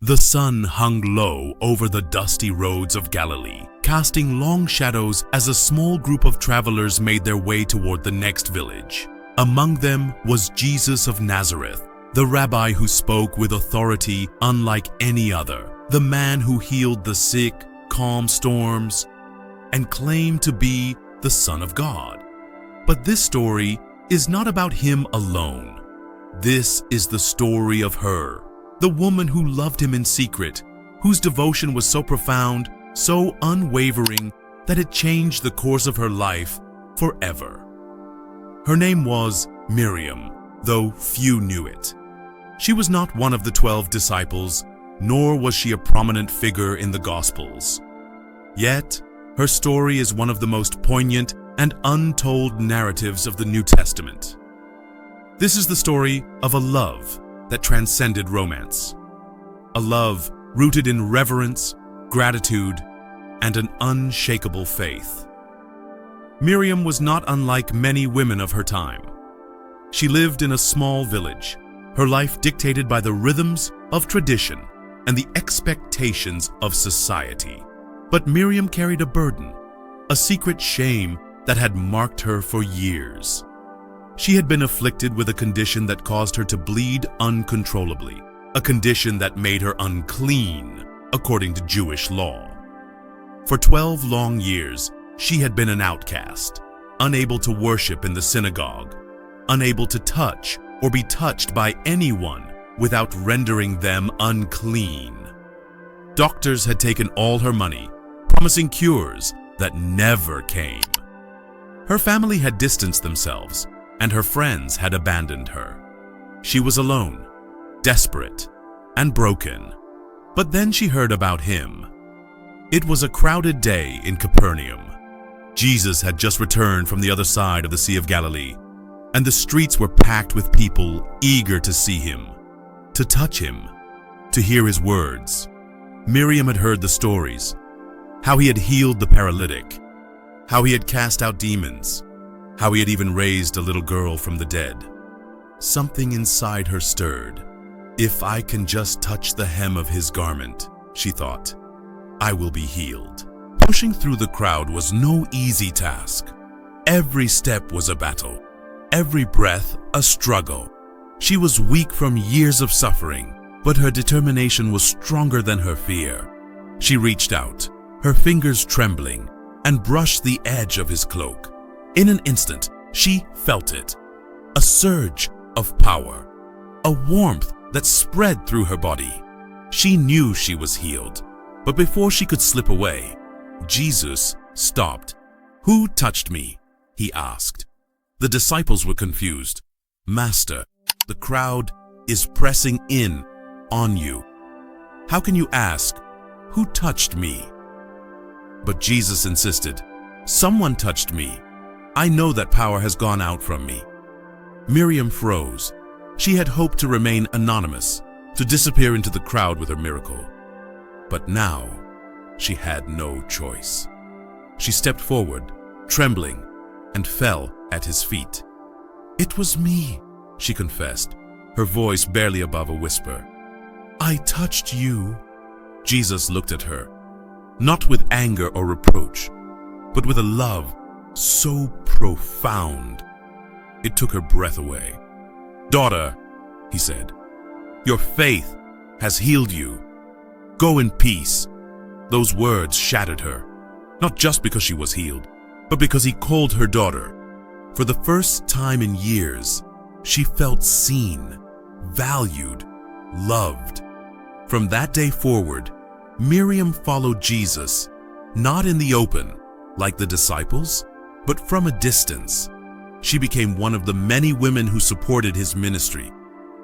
The sun hung low over the dusty roads of Galilee, casting long shadows as a small group of travelers made their way toward the next village. Among them was Jesus of Nazareth, the rabbi who spoke with authority unlike any other, the man who healed the sick, calmed storms, and claimed to be the Son of God. But this story is not about him alone. This is the story of her, the woman who loved him in secret, whose devotion was so profound, so unwavering, that it changed the course of her life forever. Her name was Miriam, though few knew it. She was not one of the 12 disciples, nor was she a prominent figure in the Gospels. Yet, her story is one of the most poignant and untold narratives of the New Testament. This is the story of a love that transcended romance, a love rooted in reverence, gratitude, and an unshakable faith. Miriam was not unlike many women of her time. She lived in a small village, her life dictated by the rhythms of tradition and the expectations of society. But Miriam carried a burden, a secret shame that had marked her for years. She had been afflicted with a condition that caused her to bleed uncontrollably, a condition that made her unclean, according to Jewish law. For 12 long years, she had been an outcast, unable to worship in the synagogue, unable to touch or be touched by anyone without rendering them unclean. Doctors had taken all her money, promising cures that never came. Her family had distanced themselves, and her friends had abandoned her. She was alone, desperate, and broken. But then she heard about him. It was a crowded day in Capernaum. Jesus had just returned from the other side of the Sea of Galilee, and the streets were packed with people eager to see him, to touch him, to hear his words. Miriam had heard the stories, how he had healed the paralytic, how he had cast out demons, how he had even raised a little girl from the dead. Something inside her stirred. If I can just touch the hem of his garment, she thought, I will be healed. Pushing through the crowd was no easy task. Every step was a battle, every breath a struggle. She was weak from years of suffering, but her determination was stronger than her fear. She reached out, her fingers trembling, and brushed the edge of his cloak. In an instant, she felt it, a surge of power, a warmth that spread through her body. She knew she was healed, but before she could slip away, Jesus stopped. "Who touched me?" he asked. The disciples were confused. "Master, the crowd is pressing in on you. How can you ask, 'Who touched me?'" But Jesus insisted, "Someone touched me. I know that power has gone out from me." Miriam froze. She had hoped to remain anonymous, to disappear into the crowd with her miracle. But now, she had no choice. She stepped forward, trembling, and fell at his feet. "It was me," she confessed, her voice barely above a whisper. "I touched you." Jesus looked at her, not with anger or reproach, but with a love so profound it took her breath away. "Daughter," he said, "your faith has healed you. Go in peace." Those words shattered her, not just because she was healed, but because he called her daughter. For the first time in years, she felt seen, valued, loved. From that day forward, Miriam followed Jesus, not in the open, like the disciples, but from a distance. She became one of the many women who supported his ministry,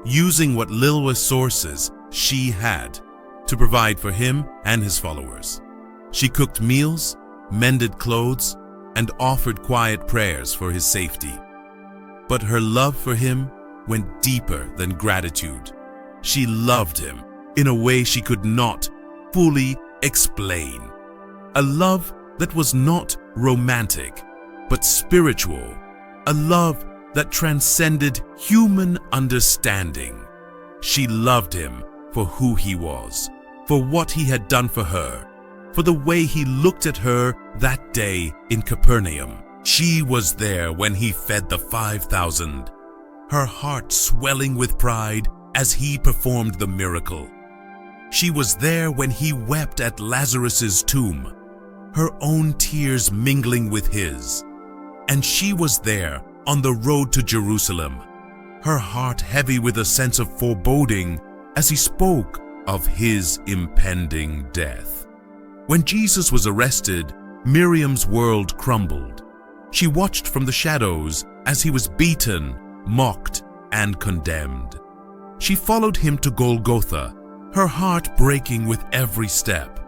using what little resources she had to provide for him and his followers. She cooked meals, mended clothes, and offered quiet prayers for his safety. But her love for him went deeper than gratitude. She loved him in a way she could not fully explain. A love that was not romantic, but spiritual. A love that transcended human understanding. She loved him for who he was, for what he had done for her, for the way he looked at her that day in Capernaum. She was there when he fed the 5,000, her heart swelling with pride as he performed the miracle. She was there when he wept at Lazarus's tomb, her own tears mingling with his. And she was there on the road to Jerusalem, her heart heavy with a sense of foreboding as he spoke of his impending death. When Jesus was arrested, Miriam's world crumbled. She watched from the shadows as he was beaten, mocked, and condemned. She followed him to Golgotha, her heart breaking with every step.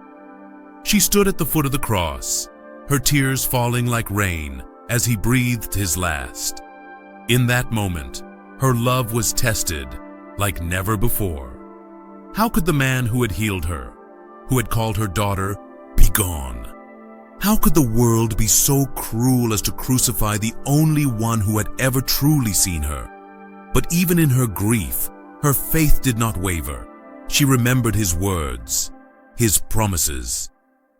She stood at the foot of the cross, her tears falling like rain as he breathed his last. In that moment, her love was tested like never before. How could the man who had healed her, who had called her daughter, be gone? How could the world be so cruel as to crucify the only one who had ever truly seen her? But even in her grief, her faith did not waver. She remembered his words, his promises.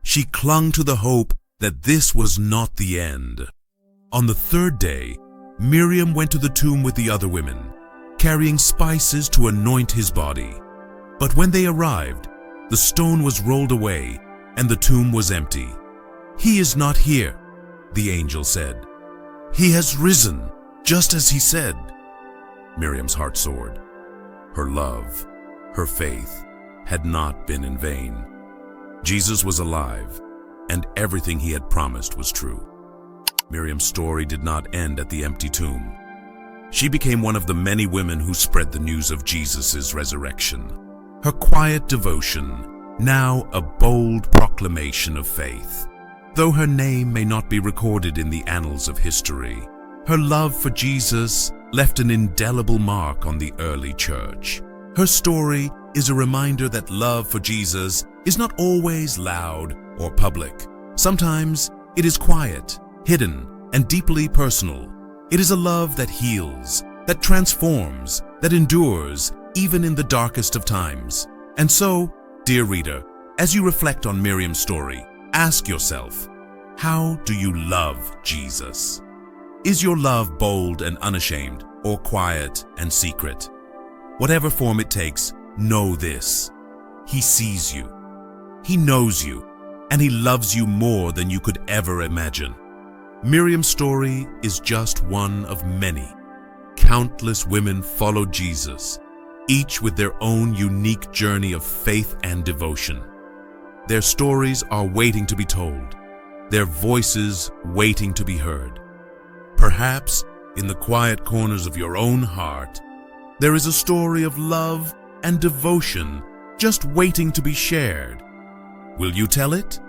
She clung to the hope that this was not the end. On the third day, Miriam went to the tomb with the other women, carrying spices to anoint his body. But when they arrived, the stone was rolled away and the tomb was empty. "He is not here," the angel said. "He has risen, just as he said." Miriam's heart soared. Her love, her faith, had not been in vain. Jesus was alive, and everything he had promised was true. Miriam's story did not end at the empty tomb. She became one of the many women who spread the news of Jesus' resurrection. Her quiet devotion, now a bold proclamation of faith. Though her name may not be recorded in the annals of history, her love for Jesus left an indelible mark on the early church. Her story is a reminder that love for Jesus is not always loud or public. Sometimes it is quiet, hidden, and deeply personal. It is a love that heals, that transforms, that endures, even in the darkest of times. And so, dear reader, as you reflect on Miriam's story, ask yourself, how do you love Jesus? Is your love bold and unashamed, or quiet and secret? Whatever form it takes, know this: he sees you, he knows you, and he loves you more than you could ever imagine. Miriam's story is just one of many. Countless women followed Jesus, each with their own unique journey of faith and devotion. Their stories are waiting to be told, their voices waiting to be heard. Perhaps in the quiet corners of your own heart, there is a story of love and devotion just waiting to be shared. Will you tell it?